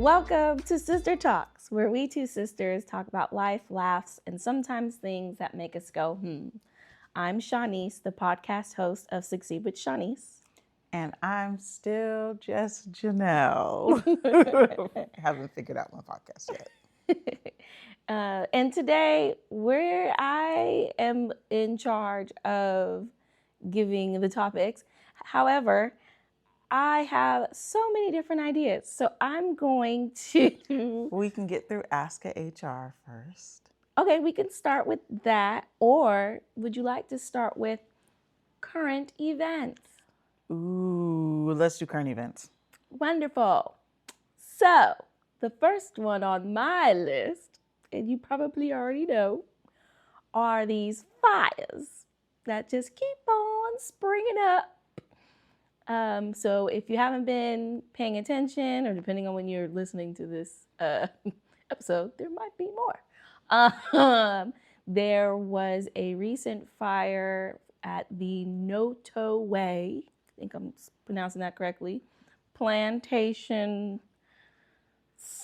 Welcome to Sister Talks, where we two sisters talk about life, laughs, and sometimes things that make us go, I'm Shanice, the podcast host of Succeed with Shanice. And I'm still just Janelle. Haven't figured out my podcast yet. And today, I am in charge of giving the topics. However, I have so many different ideas. So I'm going to... We can get through Ask a HR first. Okay, we can start with that. Or would you like to start with current events? Ooh, let's do current events. Wonderful. So the first one on my list, and you probably already know, are these fires that just keep on springing up. So if you haven't been paying attention, or depending on when you're listening to this episode, there might be more. There was a recent fire at the Noto Way, I think I'm pronouncing that correctly, Plantation /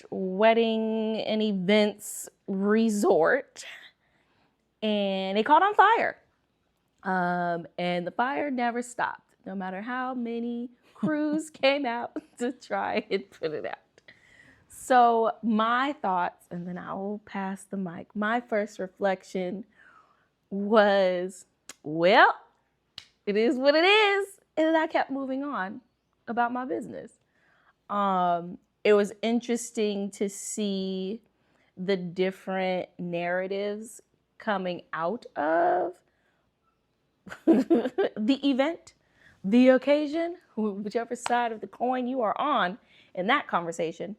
wedding and events resort, and it caught on fire. And the fire never stopped, no matter how many crews came out to try and put it out. So my thoughts, and then I will pass the mic. My first reflection was, well, it is what it is. And then I kept moving on about my business. It was interesting to see the different narratives coming out of the event, the occasion, whichever side of the coin you are on in that conversation.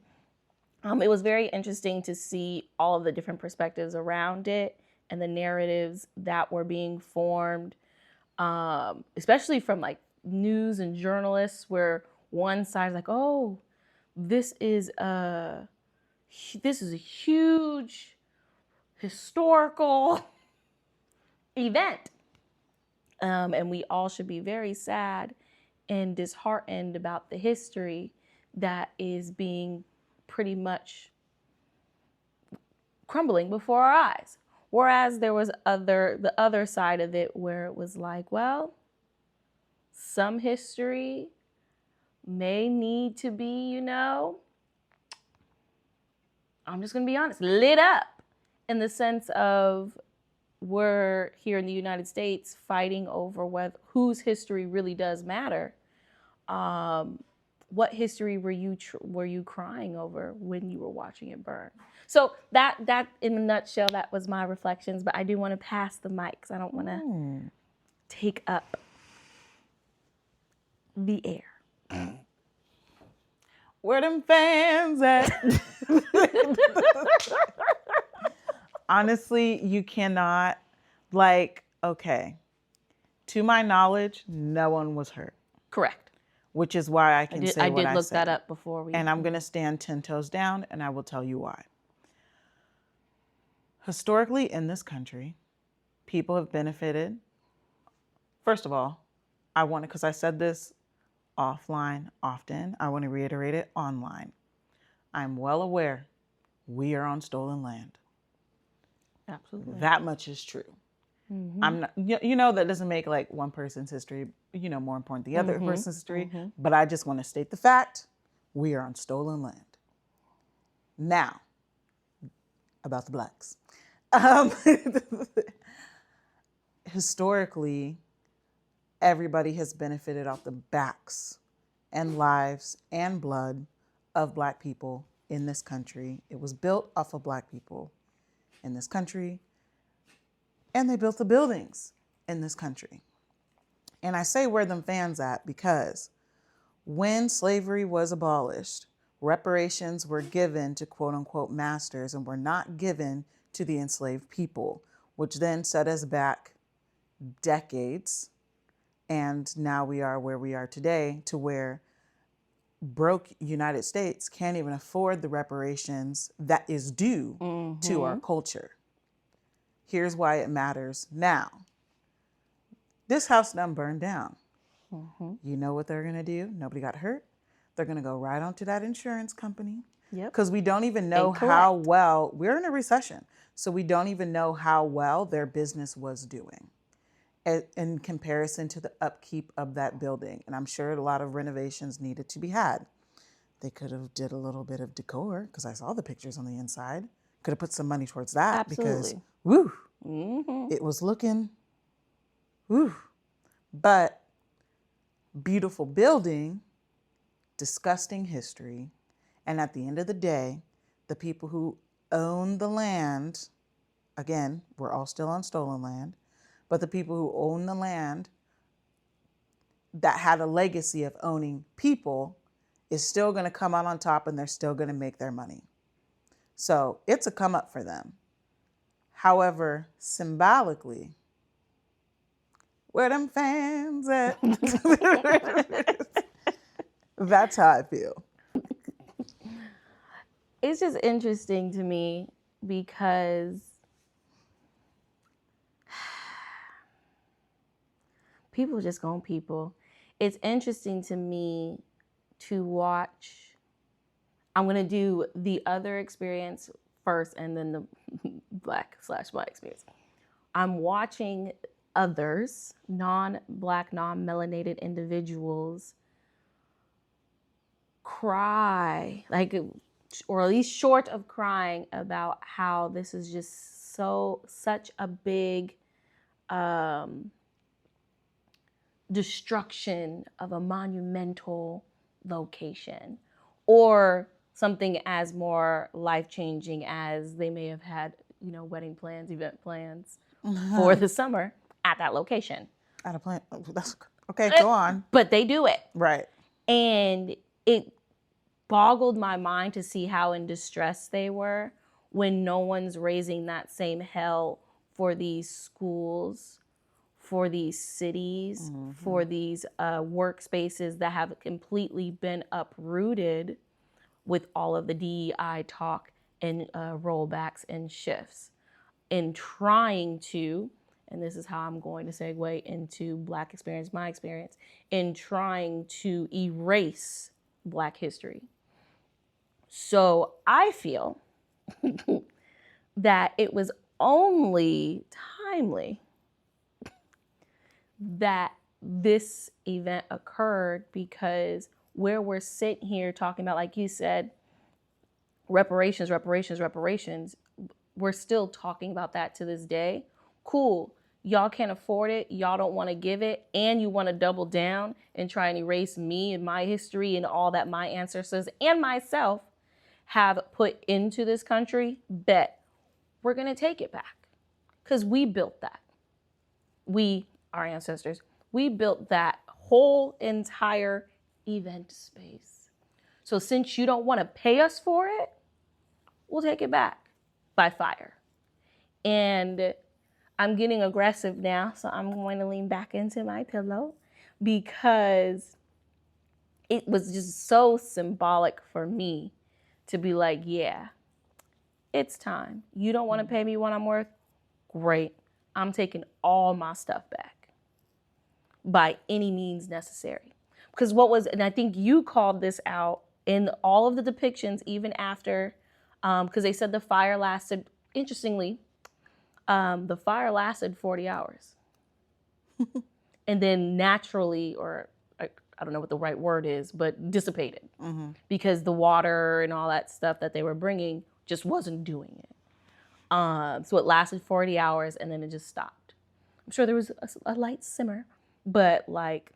It was very interesting to see all of the different perspectives around it and the narratives that were being formed, especially from like news and journalists, where one side is like, oh, this is a huge historical event. And we all should be very sad and disheartened about the history that is being pretty much crumbling before our eyes. Whereas there was the other side of it where it was like, well, some history may need to be, I'm just going to be honest, lit up, in the sense of, we're here in the United States fighting over whose history really does matter. What history were you crying over when you were watching it burn? So that in a nutshell, that was my reflections. But I do want to pass the mic because I don't want to take up the air. Where them fans at? Honestly, you cannot, okay, to my knowledge, no one was hurt. Correct. Which is why I can say what I did look said. that up before we... And I'm going to stand 10 toes down, and I will tell you why. Historically, in this country, people have benefited. First of all, because I said this offline often, I want to reiterate it online. I'm well aware we are on stolen land. Absolutely. That much is true. Mm-hmm. I'm not, that doesn't make like one person's history, more important than the other person's history. Mm-hmm. But I just want to state the fact, we are on stolen land. Now, about the blacks. Historically, everybody has benefited off the backs and lives and blood of black people in this country. It was built off of black people in this country, and they built the buildings in this country. And I say where them fans at because when slavery was abolished, reparations were given to quote unquote masters and were not given to the enslaved people, which then set us back decades. And now we are where we are today, to where broke United States can't even afford the reparations that is due to our culture. Here's why it matters now. This house done burned down. You know what they're going to do? Nobody got hurt. They're going to go right onto that insurance company. Yep. Because we don't even know how well, we're in a recession, so we don't even know how well their business was doing in comparison to the upkeep of that building. And I'm sure a lot of renovations needed to be had. They could have did a little bit of decor, because I saw the pictures on the inside. Could have put some money towards that. Absolutely. Because, woo, it was looking, woo. But beautiful building, disgusting history. And at the end of the day, the people who own the land, again, we're all still on stolen land, but the people who own the land that had a legacy of owning people is still going to come out on top, and they're still going to make their money. So it's a come up for them. However, symbolically, where them fans at? That's how I feel. It's just interesting to me because people just gonna people. It's interesting to me to watch. I'm gonna do the other experience first and then the Black/my experience. I'm watching others, non-Black, non-melanated individuals cry, like, or at least short of crying, about how this is just such a big destruction of a monumental location, or something as more life-changing as they may have had, wedding plans, event plans for the summer at that location. At a plan. That's okay, go on. But they do it. Right. And it boggled my mind to see how in distress they were when no one's raising that same hell for these schools, for these cities, for these workspaces that have completely been uprooted with all of the DEI talk and rollbacks and shifts, in trying to, and this is how I'm going to segue into Black experience, my experience, in trying to erase Black history. So I feel that it was only timely that this event occurred, because where we're sitting here talking about, like you said, reparations, we're still talking about that to this day. Cool. Y'all can't afford it. Y'all don't want to give it. And you want to double down and try and erase me and my history and all that my ancestors and myself have put into this country. Bet we're going to take it back, because we built that. Our ancestors, we built that whole entire event space. So since you don't want to pay us for it, we'll take it back by fire. And I'm getting aggressive now, so I'm going to lean back into my pillow, because it was just so symbolic for me to be like, yeah, it's time. You don't want to pay me what I'm worth? Great. I'm taking all my stuff back by any means necessary. Because and I think you called this out in all of the depictions, even after, because they said the fire lasted, interestingly, the fire lasted 40 hours. And then naturally, or I don't know what the right word is, but dissipated. Because the water and all that stuff that they were bringing just wasn't doing it. So it lasted 40 hours and then it just stopped. I'm sure there was a light simmer, but like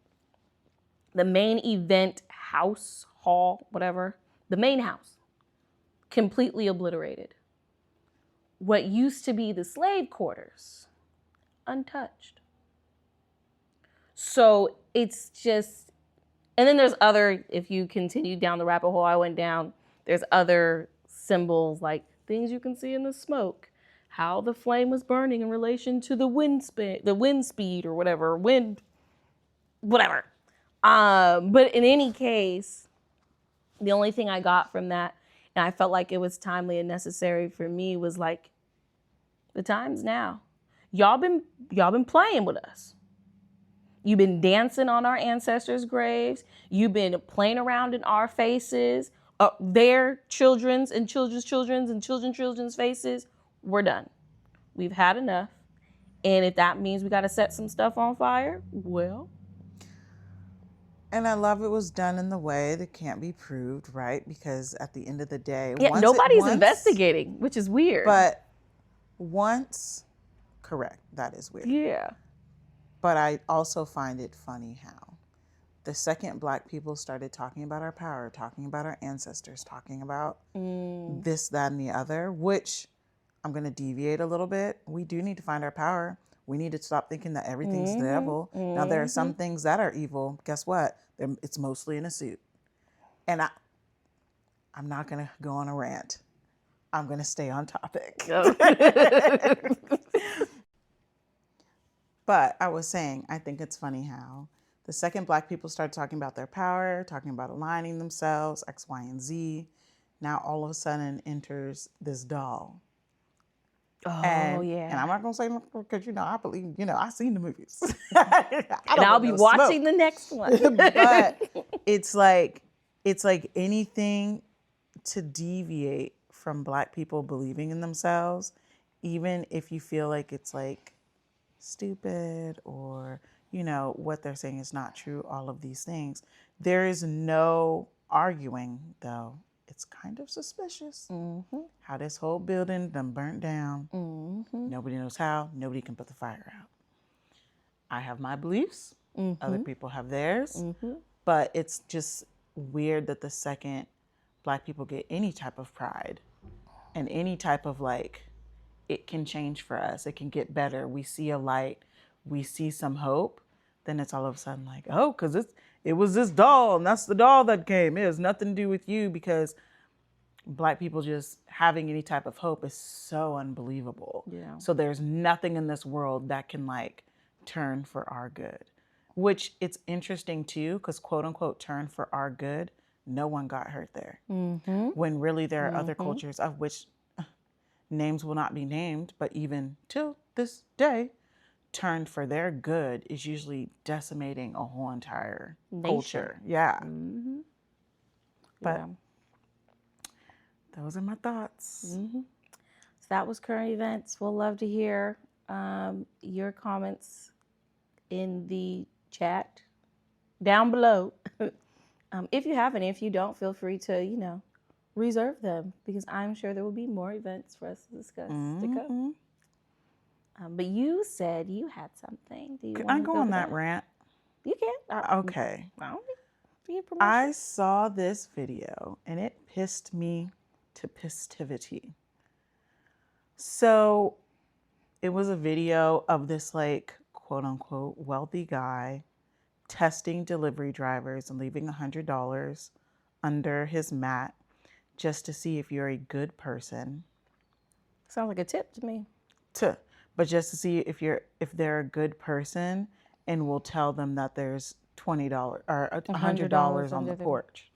the main event house, hall, whatever, the main house, completely obliterated. What used to be the slave quarters, untouched. So it's just, and then there's other, if you continue down the rabbit hole I went down, there's other symbols like things you can see in the smoke, how the flame was burning in relation to the wind speed or whatever, whatever. But in any case, the only thing I got from that, and I felt like it was timely and necessary for me, was like, the time's now. Y'all been playing with us. You've been dancing on our ancestors' graves. You've been playing around in our faces, their children's and children's children's and children's children's faces. We're done. We've had enough. And if that means we got to set some stuff on fire, well. And I love it was done in the way that can't be proved, right? Because at the end of the day, Yeah, nobody's investigating, which is weird. But correct, that is weird. Yeah. But I also find it funny how the second Black people started talking about our power, talking about our ancestors, talking about this, that, and the other, which I'm going to deviate a little bit. We do need to find our power. We need to stop thinking that everything's the devil. Now, there are some things that are evil. Guess what? It's mostly in a suit. And I'm not going to go on a rant. I'm going to stay on topic. But I was saying, I think it's funny how the second Black people started talking about their power, talking about aligning themselves, X, Y, and Z. Now all of a sudden enters this doll. And I'm not going to say because, I believe, I've seen the movies. And I'll be watching the next one. But it's like anything to deviate from Black people believing in themselves, even if you feel like it's like stupid or, what they're saying is not true, all of these things. There is no arguing, though. It's kind of suspicious how this whole building done burnt down. Nobody knows how. Nobody can put the fire out. I have my beliefs. Other people have theirs. But it's just weird that the second Black people get any type of pride and any type of it can change for us. It can get better. We see a light. We see some hope. Then it's all of a sudden because it was this doll, and that's the doll that came. It has nothing to do with you, because Black people just having any type of hope is so unbelievable. Yeah. So there's nothing in this world that can turn for our good, which it's interesting too, because quote unquote turn for our good, no one got hurt there. When really there are other cultures of which names will not be named, but even till this day, turned for their good is usually decimating a whole entire culture. Yeah. But those are my thoughts. So that was current events. We'll love to hear your comments in the chat down below. If you have any, if you don't, feel free to, reserve them, because I'm sure there will be more events for us to discuss to come. But you said you had something. Do you Can I go on that rant? You can. Okay. I saw this video and it pissed me to pistivity. So it was a video of this quote unquote wealthy guy testing delivery drivers and leaving $100 under his mat just to see if you're a good person. Sounds like a tip to me. But just to see if they're a good person, and will tell them that there's $20 or $100 on the porch.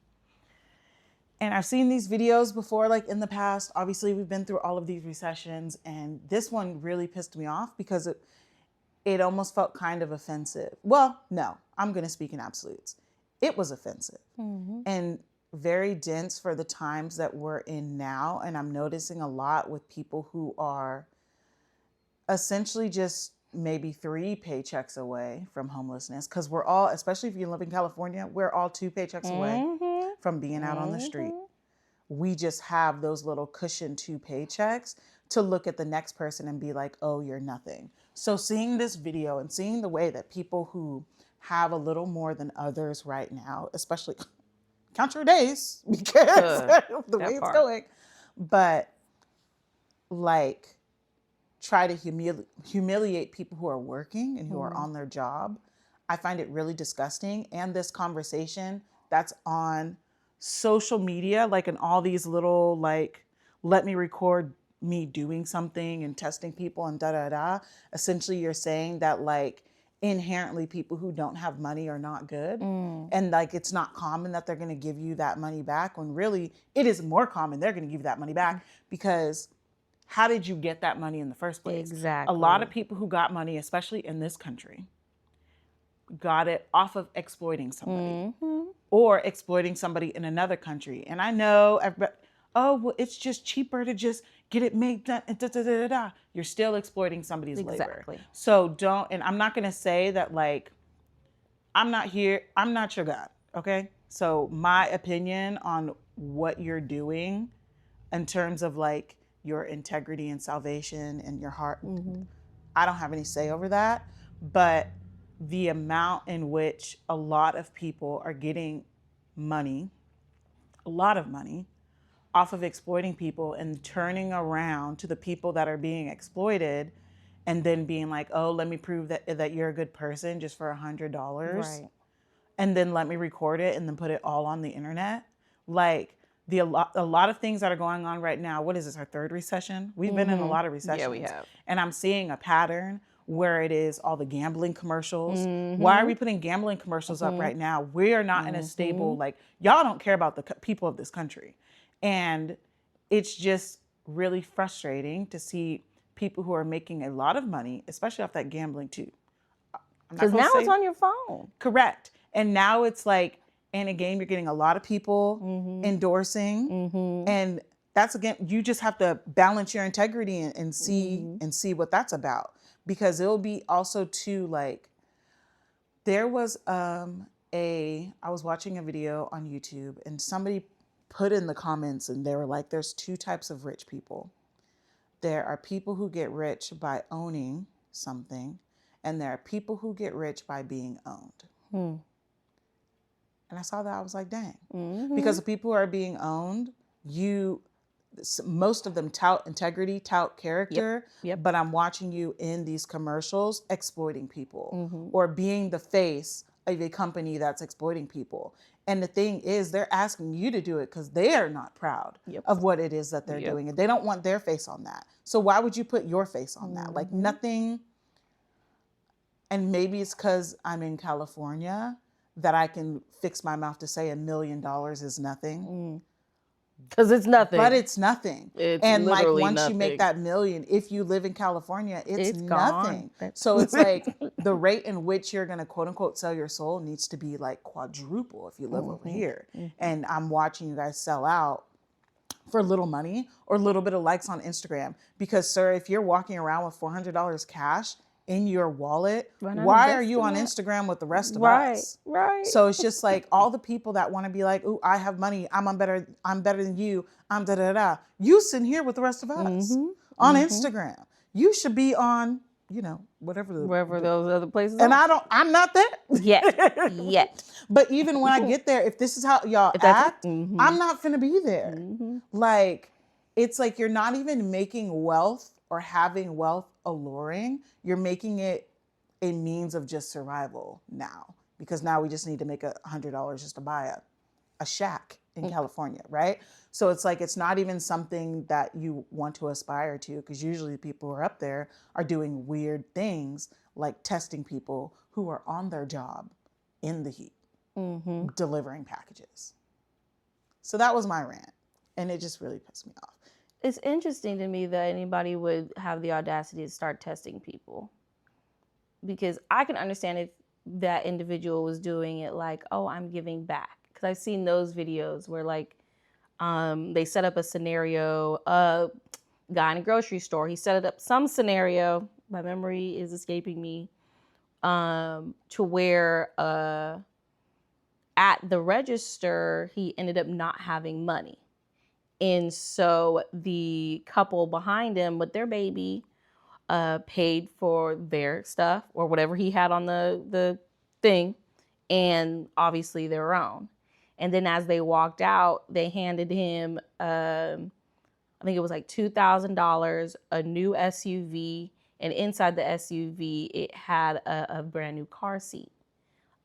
And I've seen these videos before, in the past. Obviously, we've been through all of these recessions, and this one really pissed me off because it almost felt kind of offensive. Well, no, I'm going to speak in absolutes. It was offensive and very dense for the times that we're in now. And I'm noticing a lot with people who are essentially just maybe 3 paychecks away from homelessness, because we're all, especially if you live in California, we're all 2 paychecks away from being out on the street. We just have those little cushioned 2 paychecks to look at the next person and be like, oh, you're nothing. So seeing this video and seeing the way that people who have a little more than others right now, especially count your days because the way it's going, but try to humiliate people who are working and who are on their job. I find it really disgusting. And this conversation that's on social media, in all these little, let me record me doing something and testing people and da-da-da. Essentially, you're saying that, inherently people who don't have money are not good. And, it's not common that they're going to give you that money back, when really it is more common they're going to give you that money back, because how did you get that money in the first place? Exactly. A lot of people who got money, especially in this country, got it off of exploiting somebody or exploiting somebody in another country. And I know everybody, oh, well, it's just cheaper to just get it made done. Da, da, da, da, da. You're still exploiting somebody's labor. So don't, and I'm not going to say that like, I'm not your God. Okay. So my opinion on what you're doing in terms of like your integrity and salvation and your heart, I don't have any say over that. But the amount in which a lot of people are getting money, a lot of money, off of exploiting people and turning around to the people that are being exploited and then being like, oh, let me prove that you're a good person just for $100. Right. And then let me record it and then put it all on the internet. Like a lot of things that are going on right now. What is this, our third recession? We've been in a lot of recessions. Yeah, we have. And I'm seeing a pattern where it is all the gambling commercials. Why are we putting gambling commercials up right now? We are not in a stable, like, y'all don't care about the people of this country. And it's just really frustrating to see people who are making a lot of money, especially off that gambling too. Because now it's on your phone. Correct. And now it's like, in a game, you're getting a lot of people endorsing. And that's, again, you just have to balance your integrity and see what that's about. Because it'll be also too, like, there was I was watching a video on YouTube and somebody put in the comments and they were like, there's two types of rich people. There are people who get rich by owning something, and there are people who get rich by being owned. And I saw that, I was like, dang. Because the people who are being owned, most of them tout integrity, tout character, but I'm watching you in these commercials exploiting people or being the face of a company that's exploiting people. And the thing is, they're asking you to do it because they are not proud of what it is that they're doing. And they don't want their face on that. So why would you put your face on that? Like nothing. And maybe it's because I'm in California that I can fix my mouth to say $1 million is nothing. Because it's nothing. But it's nothing. It's and like once nothing. You make that $1 million, if you live in California, it's nothing. So it's like the rate in which you're going to quote unquote sell your soul needs to be like quadruple if you live over here. And I'm watching you guys sell out for little money or a little bit of likes on Instagram. Because sir, if you're walking around with $400 cash in your wallet, why are you on Instagram with the rest of us? Right. So it's just like all the people that want to be like, ooh, I have money, I'm better than you, I'm da da da. You sitting here with the rest of us on Instagram. You should be on, wherever those other places and are. I'm not there yet. But even when I get there, if this is how y'all act, I'm not finna be there. Like, it's like you're not even making wealth or having wealth alluring. You're making it a means of just survival now. Because now we just need to make $100 just to buy a shack in California, right? So it's like, it's not even something that you want to aspire to, because usually the people who are up there are doing weird things like testing people who are on their job in the heat, delivering packages. So that was my rant. And it just really pissed me off. It's interesting to me that anybody would have the audacity to start testing people. Because I can understand if that individual was doing it like, oh, I'm giving back. Because I've seen those videos where like they set up a scenario, guy in a grocery store, he set up some scenario, my memory is escaping me, to where at the register, he ended up not having money. And so the couple behind him with their baby paid for their stuff or whatever he had on the thing, and obviously their own. And then as they walked out, they handed him, I think it was like $2,000, a new SUV, and inside the SUV, it had a brand new car seat.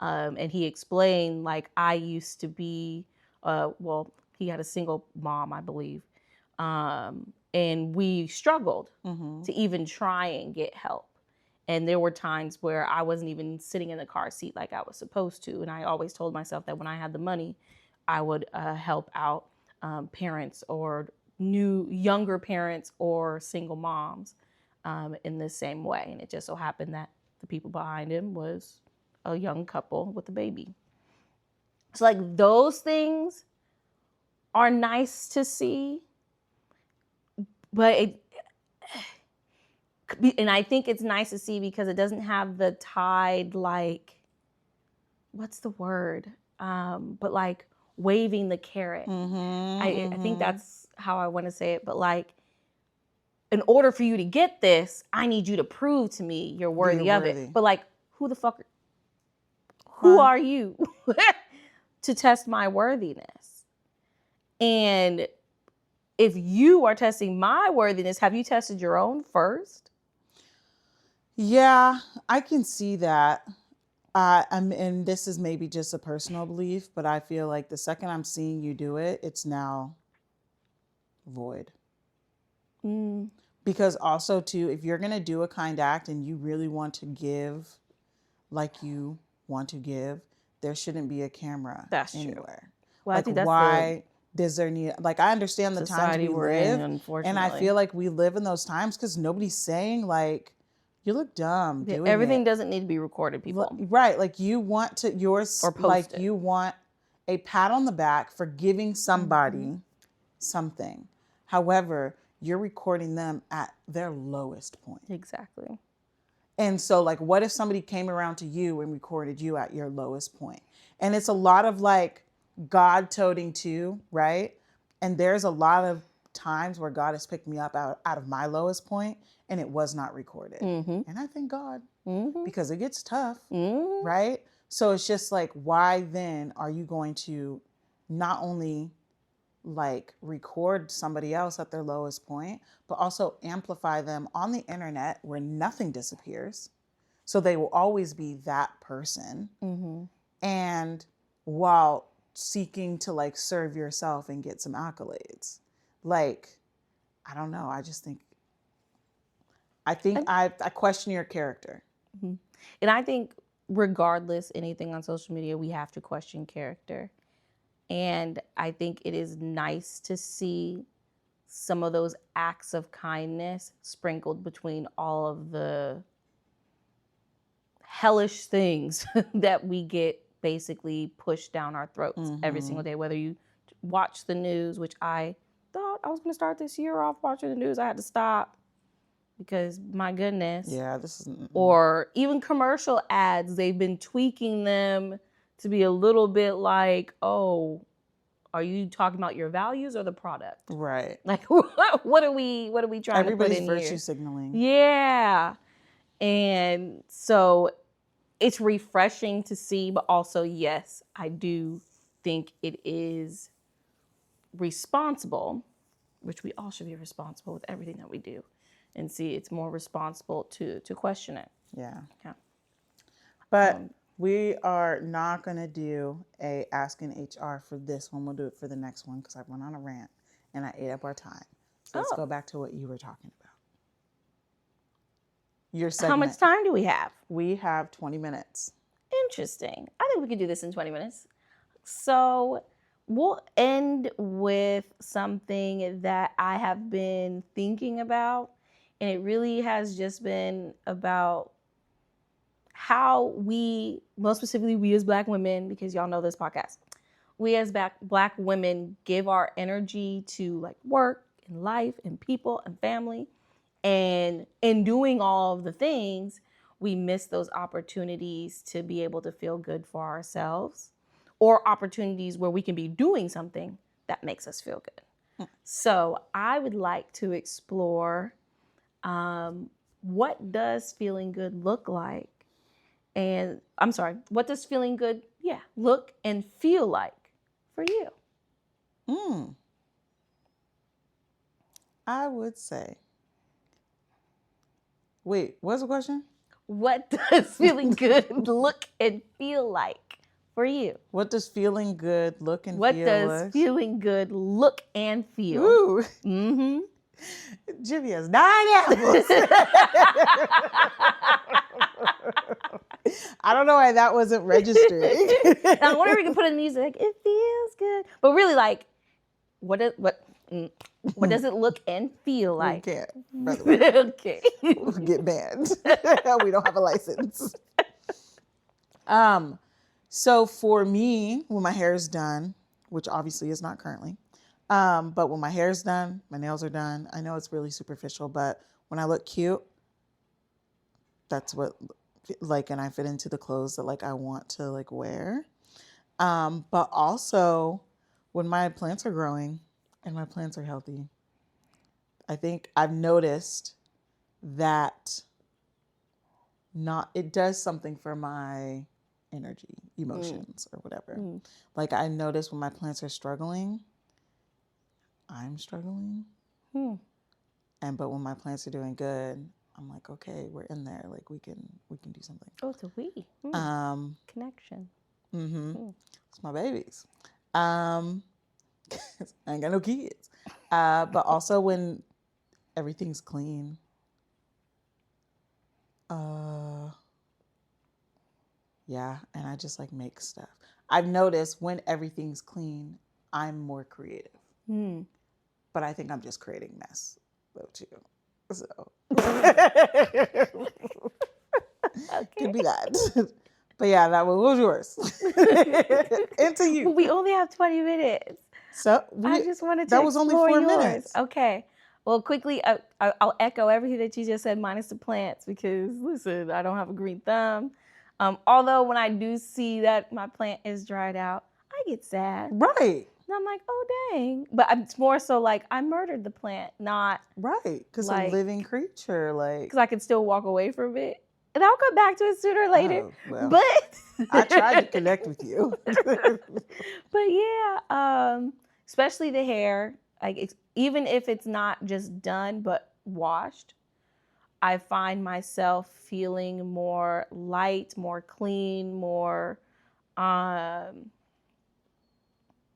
And he explained, like, I used to be, he had a single mom, I believe. And we struggled to even try and get help. And there were times where I wasn't even sitting in the car seat like I was supposed to. And I always told myself that when I had the money, I would help out parents or younger parents or single moms in the same way. And it just so happened that the people behind him was a young couple with a baby. So like those things are nice to see, but and I think it's nice to see because it doesn't have the tide, like, what's the word? But like waving the carrot. I think that's how I want to say it. But like, in order for you to get this, I need you to prove to me you're worthy of it. But like, who are you to test my worthiness? And if you are testing my worthiness, have you tested your own first? Yeah, I can see that. And this is maybe just a personal belief, but I feel like the second I'm seeing you do it, it's now void. Because also too, if you're going to do a kind act and you really want to give like you want to give, there shouldn't be a camera anywhere. Well, like, I think that's why does there need, like, I understand the times we live, unfortunately. And I feel like we live in those times because nobody's saying like, you look dumb doing everything doesn't need to be recorded, people. Right. Like you want to, you want a pat on the back for giving somebody something. However, you're recording them at their lowest point. Exactly. And so like, what if somebody came around to you and recorded you at your lowest point? And it's a lot of like God toting too, right? And there's a lot of times where God has picked me up out of my lowest point and it was not recorded. And I thank God because it gets tough, right? So it's just like, why then are you going to not only like record somebody else at their lowest point, but also amplify them on the internet where nothing disappears. So they will always be that person. And while seeking to like serve yourself and get some accolades. Like, I don't know. I question your character. And I think regardless anything on social media, we have to question character. And I think it is nice to see some of those acts of kindness sprinkled between all of the hellish things that we get basically pushed down our throats every single day. Whether you watch the news, which I thought I was going to start this year off watching the news. I had to stop because my goodness. Yeah, this is. Or even commercial ads, they've been tweaking them to be a little bit like, oh, are you talking about your values or the product? Right. Like, what are we trying to put in here? Everybody's virtue signaling. Yeah. And so it's refreshing to see, but also, yes, I do think it is responsible, which we all should be responsible with everything that we do, and see it's more responsible to question it. Yeah. But we are not going to do a Asking HR for this one. We'll do it for the next one because I went on a rant and I ate up our time. So let's go back to what you were talking about. Your segment. How much time do we have? We have 20 minutes. Interesting. I think we could do this in 20 minutes. So we'll end with something that I have been thinking about. And it really has just been about how we, most specifically we as Black women, because y'all know this podcast, we as Black women give our energy to like work and life and people and family. And in doing all of the things, we miss those opportunities to be able to feel good for ourselves, or opportunities where we can be doing something that makes us feel good. So I would like to explore what does feeling good look like? And I'm sorry, what does feeling good, look and feel like for you? I would say, wait, what's the question? What does feeling good look and feel like for you? What does feeling good look and feel like? What does feeling good look and feel? Ooh. Mm-hmm. Jimmy has 9 apples. I don't know why that wasn't registering. I wonder if we can put in music like, it feels good. But really, like, what does it look and feel like? We can't, by the way. Okay. We'll get banned. We don't have a license. So for me, when my hair is done, which obviously is not currently, but when my hair is done, my nails are done. I know it's really superficial, but when I look cute, that's what, like, and I fit into the clothes that like I want to like wear. But also when my plants are growing and my plants are healthy, I think I've noticed that it does something for my energy, emotions, or whatever. Like I notice when my plants are struggling, I'm struggling. But when my plants are doing good, I'm like, okay, we're in there. Like we can do something. Oh, it's a we. Connection. It's my babies. I ain't got no kids. But also when everything's clean. Yeah, and I just like make stuff. I've noticed when everything's clean, I'm more creative. But I think I'm just creating mess though too. So could be that. But yeah, that one was yours. Into you. We only have 20 minutes. So I just wanted to that was only 4 minutes. Okay. Well, quickly, I'll echo everything that you just said, minus the plants, because listen, I don't have a green thumb. Although when I do see that my plant is dried out, I get sad. Right. And I'm like, oh dang. But it's more so like I murdered the plant, not right, because like, a living creature, like because I could still walk away from it, and I'll come back to it sooner or later. Oh, well, but I tried to connect with you. But yeah, especially the hair, like even if it's not just done but washed, I find myself feeling more light, more clean, more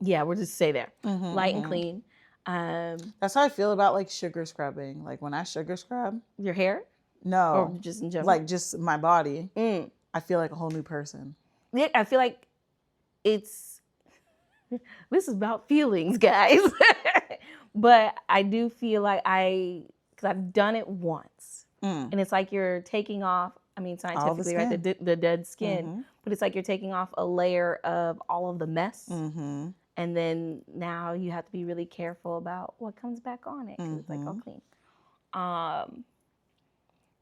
yeah, we'll just say there. Light and clean. That's how I feel about like sugar scrubbing. Like when I sugar scrub. Your hair? No. Or just in general? Like just my body. I feel like a whole new person. Yeah, I feel like this is about feelings, guys. But I do feel like because I've done it once. And it's like you're taking off, I mean, scientifically, right? The dead skin. But it's like you're taking off a layer of all of the mess. And then now you have to be really careful about what comes back on it because it's like all clean.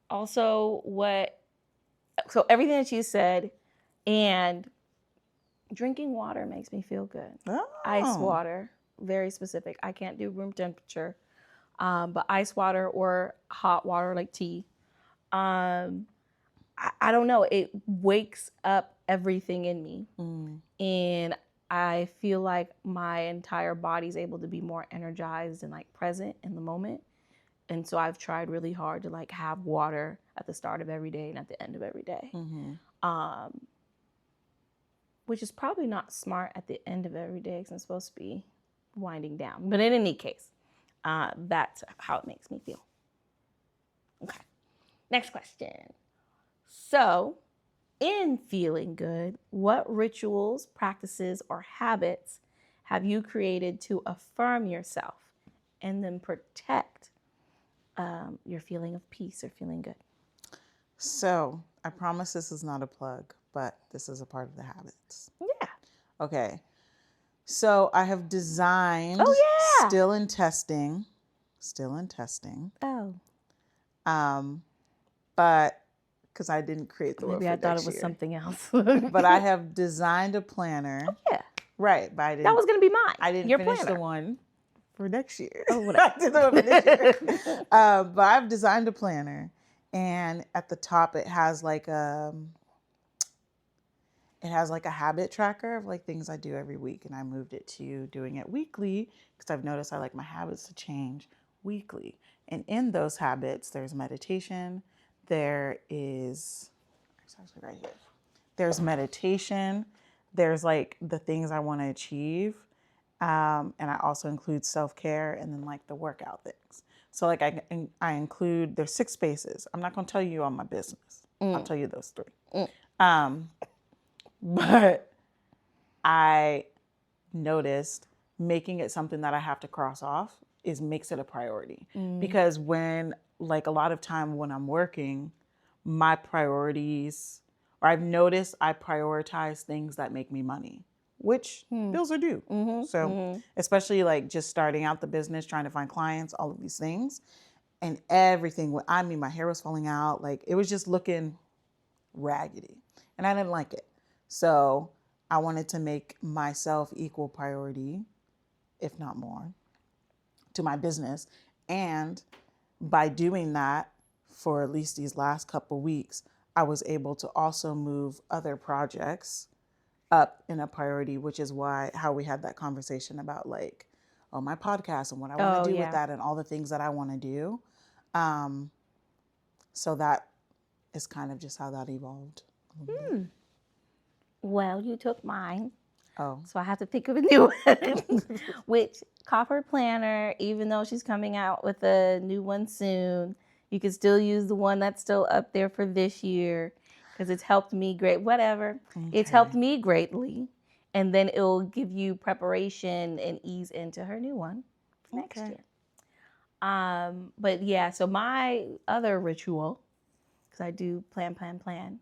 Also, so everything that you said, and drinking water makes me feel good. Oh. Ice water, very specific. I can't do room temperature, but ice water or hot water like tea. I don't know. It wakes up everything in me. And I feel like my entire body's able to be more energized and like present in the moment. And so I've tried really hard to like have water at the start of every day and at the end of every day. Which is probably not smart at the end of every day because I'm supposed to be winding down. But in any case, that's how it makes me feel. Okay. Next question. So, in feeling good, what rituals, practices, or habits have you created to affirm yourself and then protect your feeling of peace or feeling good? So, I promise this is not a plug, but this is a part of the habits. Yeah. Okay. So, I have designed Still in testing. Oh. But because I didn't create the Maybe I thought it was something else. But I have designed a planner. Oh, yeah. Right, but I didn't. That was going to be mine. I didn't finish the one for next year. Oh, whatever. I did the one for this year. But I've designed a planner, and at the top it has like a habit tracker of like things I do every week, and I moved it to doing it weekly because I've noticed I like my habits to change weekly. And in those habits, there's meditation. It's actually right here. There's meditation. There's like the things I want to achieve. And I also include self-care and then like the workout things. So like I include, there's 6 spaces. I'm not going to tell you all my business. I'll tell you those 3. But I noticed making it something that I have to cross off makes it a priority. Because when like a lot of time when I'm working, my priorities or I've noticed I prioritize things that make me money, which bills are due. So especially like just starting out the business, trying to find clients, all of these things, and everything. I mean, my hair was falling out. Like it was just looking raggedy, and I didn't like it. So I wanted to make myself equal priority, if not more, to my business. And by doing that, for at least these last couple weeks, I was able to also move other projects up in a priority, which is how we had that conversation about like, oh, my podcast and what I want to do with that and all the things that I want to do. So that is kind of just how that evolved. Well, you took mine. Oh. So I have to think of a new one. Which Copper Planner, even though she's coming out with a new one soon, you can still use the one that's still up there for this year because it's helped me great. Whatever. Okay. It's helped me greatly. And then it'll give you preparation and ease into her new one for next year. But yeah, so my other ritual, because I do plan,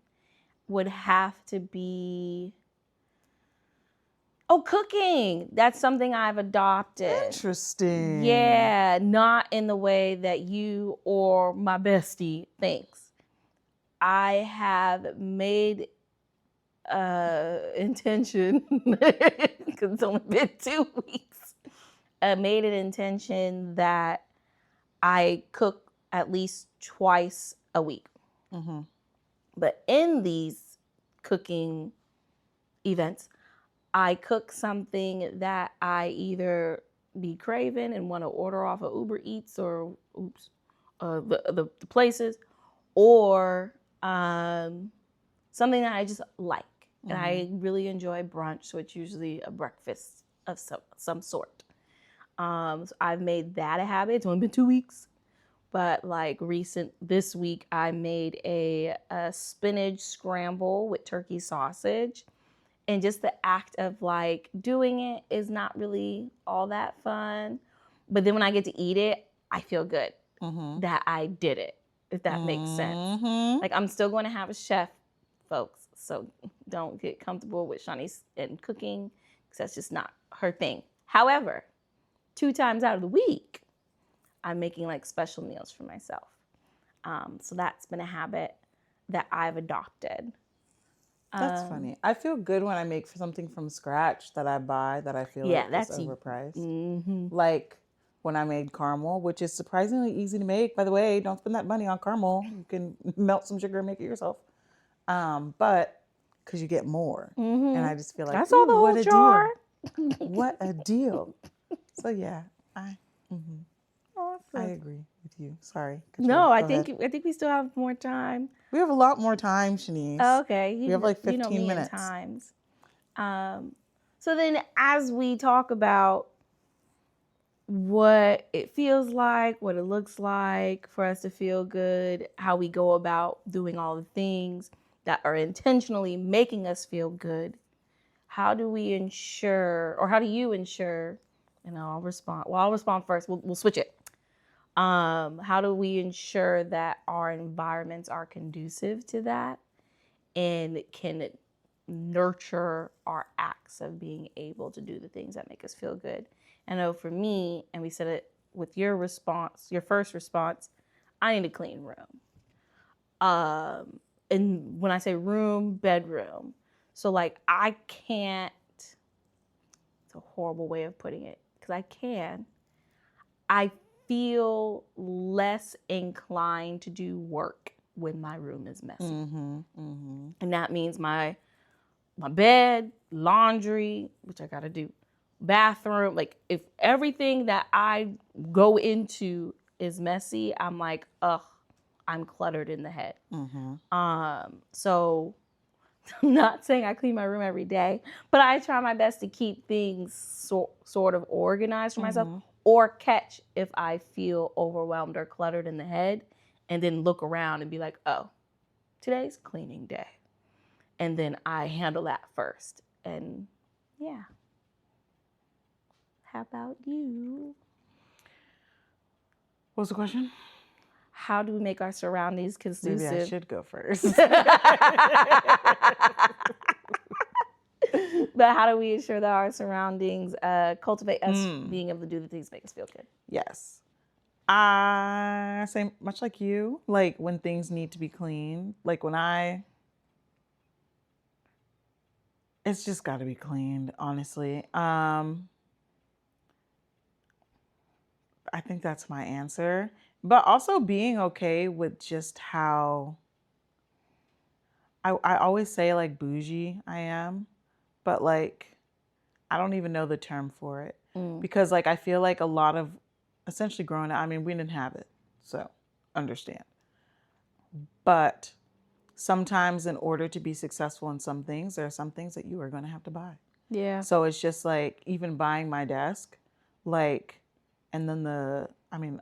would have to be cooking. That's something I've adopted. Interesting. Yeah, not in the way that you or my bestie thinks. I have made intention, because it's only been 2 weeks, made an intention that I cook at least twice a week. But in these cooking events, I cook something that I either be craving and want to order off of Uber Eats or the places, or something that I just like. And I really enjoy brunch, so it's usually a breakfast of some sort. So I've made that a habit. It's only been 2 weeks. But like this week, I made a spinach scramble with turkey sausage. And just the act of like doing it is not really all that fun. But then when I get to eat it, I feel good that I did it, if that makes sense. Like I'm still going to have a chef, folks. So don't get comfortable with Shanice and cooking because that's just not her thing. However, 2 times out of the week, I'm making like special meals for myself. So that's been a habit that I've adopted. That's funny. I feel good when I make something from scratch that I buy that I feel like is overpriced. Like when I made caramel, which is surprisingly easy to make. By the way, don't spend that money on caramel. You can melt some sugar and make it yourself. But because you get more. And I just feel like, I saw the whole jar. Deal. What a deal. So yeah, I agree with you. Sorry. No, I think we still have more time. We have a lot more time, Shanice. Oh, okay. We have like 15 you know me minutes. Times. So then as we talk about what it feels like, what it looks like for us to feel good, how we go about doing all the things that are intentionally making us feel good, how do we ensure, or how do you ensure, and I'll respond. Well, I'll respond first. We'll switch it. How do we ensure that our environments are conducive to that and can nurture our acts of being able to do the things that make us feel good? I know for me, and we said it with your response, your first response, I need a clean room. And when I say room, bedroom. So like I can't, it's a horrible way of putting it, because I feel less inclined to do work when my room is messy. And that means my bed, laundry, which I gotta do, bathroom, like if everything that I go into is messy, I'm like, ugh, I'm cluttered in the head. So I'm not saying I clean my room every day, but I try my best to keep things sort of organized for myself, or catch if I feel overwhelmed or cluttered in the head, and then look around and be like, oh, today's cleaning day. And then I handle that first. And yeah. How about you? What was the question? how do we make our surroundings conducive? Maybe I should go first. But how do we ensure that our surroundings cultivate us being able to do the things that make us feel good? Yes. I say much like you, like when things need to be clean, like it's just got to be cleaned, honestly. I think that's my answer. But also being okay with just how I always say like bougie I am, but like I don't even know the term for it. Because like I feel like a lot of essentially growing up, I mean, we didn't have it. So understand. But sometimes in order to be successful in some things, there are some things that you are going to have to buy. Yeah. So it's just like even buying my desk, like, and then I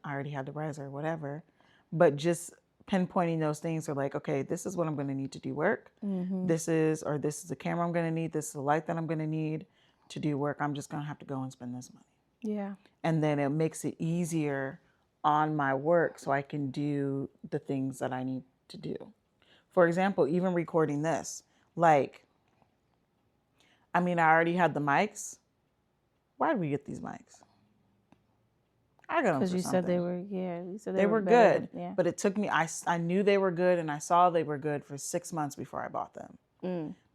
already had the riser or whatever, but just pinpointing those things are like, okay, this is what I'm going to need to do work. This is the camera I'm going to need. This is the light that I'm going to need to do work. I'm just going to have to go and spend this money. Yeah. And then it makes it easier on my work so I can do the things that I need to do. For example, even recording this, like, I already had the mics. Why did we get these mics? I got them Because for you something. said they were, you said They were better good, than, but it took me, I knew they were good and I saw they were good for 6 months before I bought them.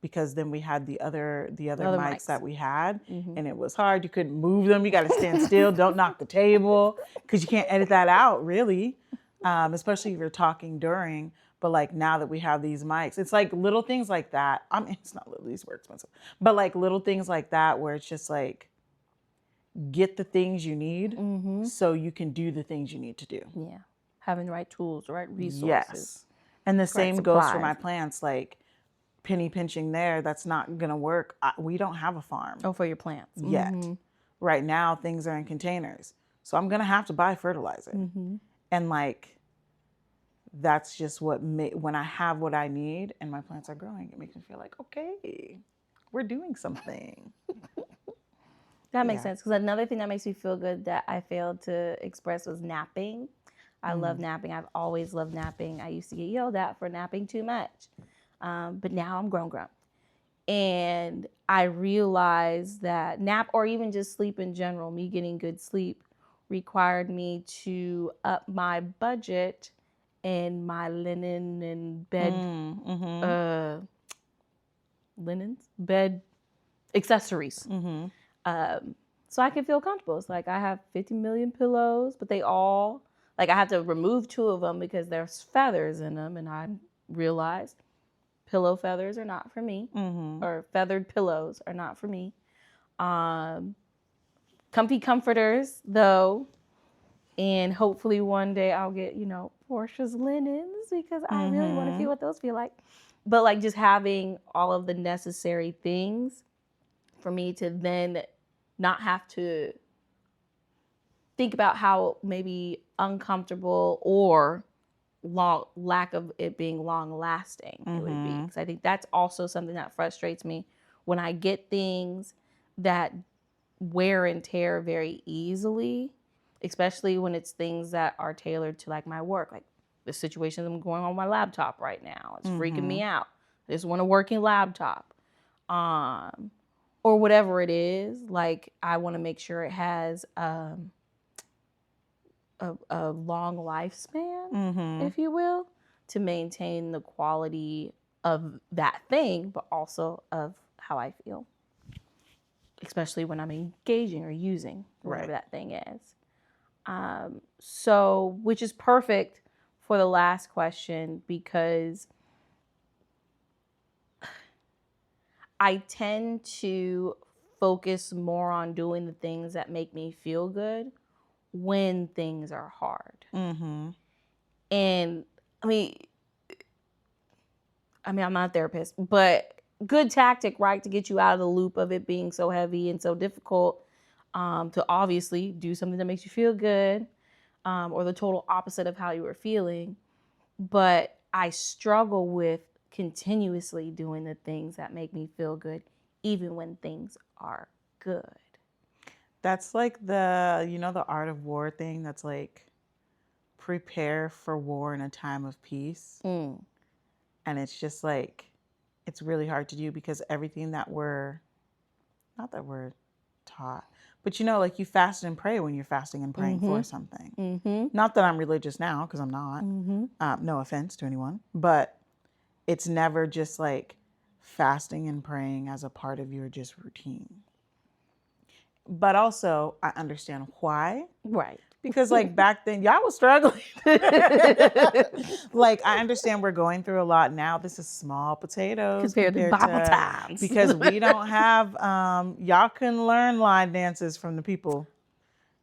Because then we had the other mics that we had, and it was hard. You couldn't move them. You got to stand still. Don't knock the table, because you can't edit that out, really, especially if you're talking during. But like now that we have these mics, it's like little things like that. It's not little; these were expensive, but like little things like that where it's just like get the things you need so you can do the things you need to do. Yeah, having the right tools, the right resources. Yes, and the same goes for my plants. Like, penny pinching there, that's not gonna work. We don't have a farm. Oh, for your plants. Yet. Right now, things are in containers. So I'm gonna have to buy fertilizer. And like, that's just when I have what I need and my plants are growing, it makes me feel like, okay, we're doing something. That makes sense. Because another thing that makes me feel good that I failed to express was napping. I love napping. I've always loved napping. I used to get yelled at for napping too much. But now I'm grown. And I realized that nap, or even just sleep in general, me getting good sleep, required me to up my budget in my linen and bed bed accessories. So I can feel comfortable. It's like I have 50 million pillows, but they all, like, I have to remove 2 of them because there's feathers in them, and I realized pillow feathers are not for me, or feathered pillows are not for me. Comfy comforters, though, and hopefully one day I'll get, Portia's linens, because I really want to feel what those feel like. But like just having all of the necessary things for me to then not have to think about how maybe uncomfortable or lack of it being long lasting it would be. Because I think that's also something that frustrates me when I get things that wear and tear very easily, especially when it's things that are tailored to like my work, like the situation I'm going on my laptop right now. It's freaking me out. I just want a working laptop. Or whatever it is, like I want to make sure it has a long lifespan, if you will, to maintain the quality of that thing, but also of how I feel, especially when I'm engaging or using whatever that thing is. So, which is perfect for the last question, because I tend to focus more on doing the things that make me feel good when things are hard. And I'm not a therapist, but good tactic, right, to get you out of the loop of it being so heavy and so difficult, to obviously do something that makes you feel good, or the total opposite of how you were feeling. But I struggle with continuously doing the things that make me feel good, even when things are good. That's like the art of war thing that's like prepare for war in a time of peace. Mm. And it's just like, it's really hard to do because everything that we're taught, but you know, like you fast and pray when you're fasting and praying for something. Mm-hmm. Not that I'm religious now, because I'm not. Mm-hmm. No offense to anyone, but it's never just like fasting and praying as a part of your just routine. But also, I understand why. Right. Because like back then, y'all was struggling. Like I understand we're going through a lot now. This is small potatoes Compared to Bible times. Because we don't have. Y'all can learn line dances from the people,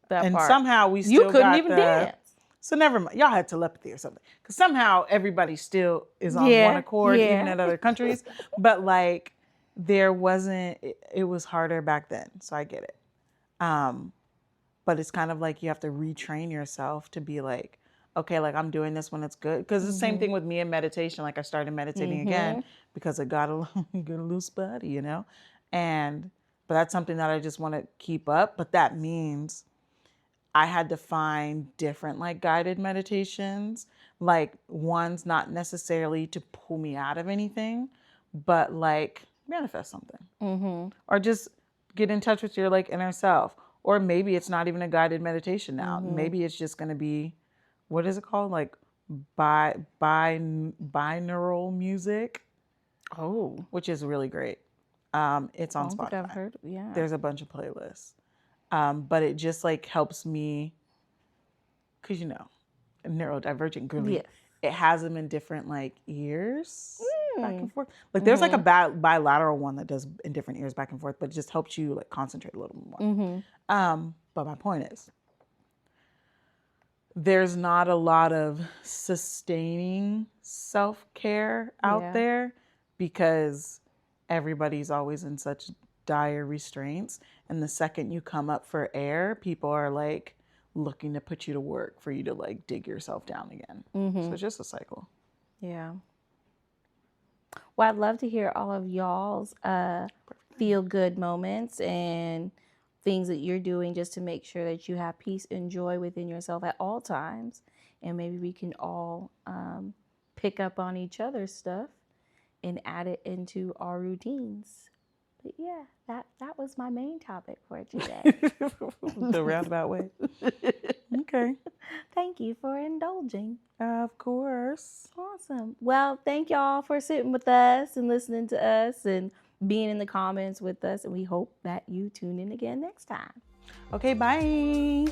That and part. somehow we still You couldn't got even the. dance. So never mind. Y'all had telepathy or something. Because somehow everybody still is on Yeah, one accord, yeah. even in other countries. But like there wasn't. It was harder back then. So I get it. But it's kind of like you have to retrain yourself to be like, okay, like I'm doing this when it's good. Because the same thing with me in meditation. Like I started meditating again because I got a loose body, you know? But that's something that I just want to keep up. But that means I had to find different like guided meditations, like ones not necessarily to pull me out of anything, but like manifest something. Or just get in touch with your like inner self. Or maybe it's not even a guided meditation now. Maybe it's just going to be, what is it called? Like binaural music. Oh. Which is really great. It's on I don't Spotify. think I've heard. Yeah. There's a bunch of playlists. But it just like helps me, because you know, neurodivergent girly. Yes. It has them in different like ears back and forth. Like there's like a bilateral one that does in different ears back and forth, but it just helps you like concentrate a little more. But my point is, there's not a lot of sustaining self-care out there because everybody's always in such dire restraints. And the second you come up for air, people are like looking to put you to work for you to like dig yourself down again. So it's just a cycle. Yeah. Well, I'd love to hear all of y'all's feel good moments and things that you're doing just to make sure that you have peace and joy within yourself at all times. And maybe we can all pick up on each other's stuff and add it into our routines. But yeah, that was my main topic for today. The roundabout way. Okay. Thank you for indulging. Of course. Awesome. Well, thank y'all for sitting with us and listening to us and being in the comments with us. And we hope that you tune in again next time. Okay, bye.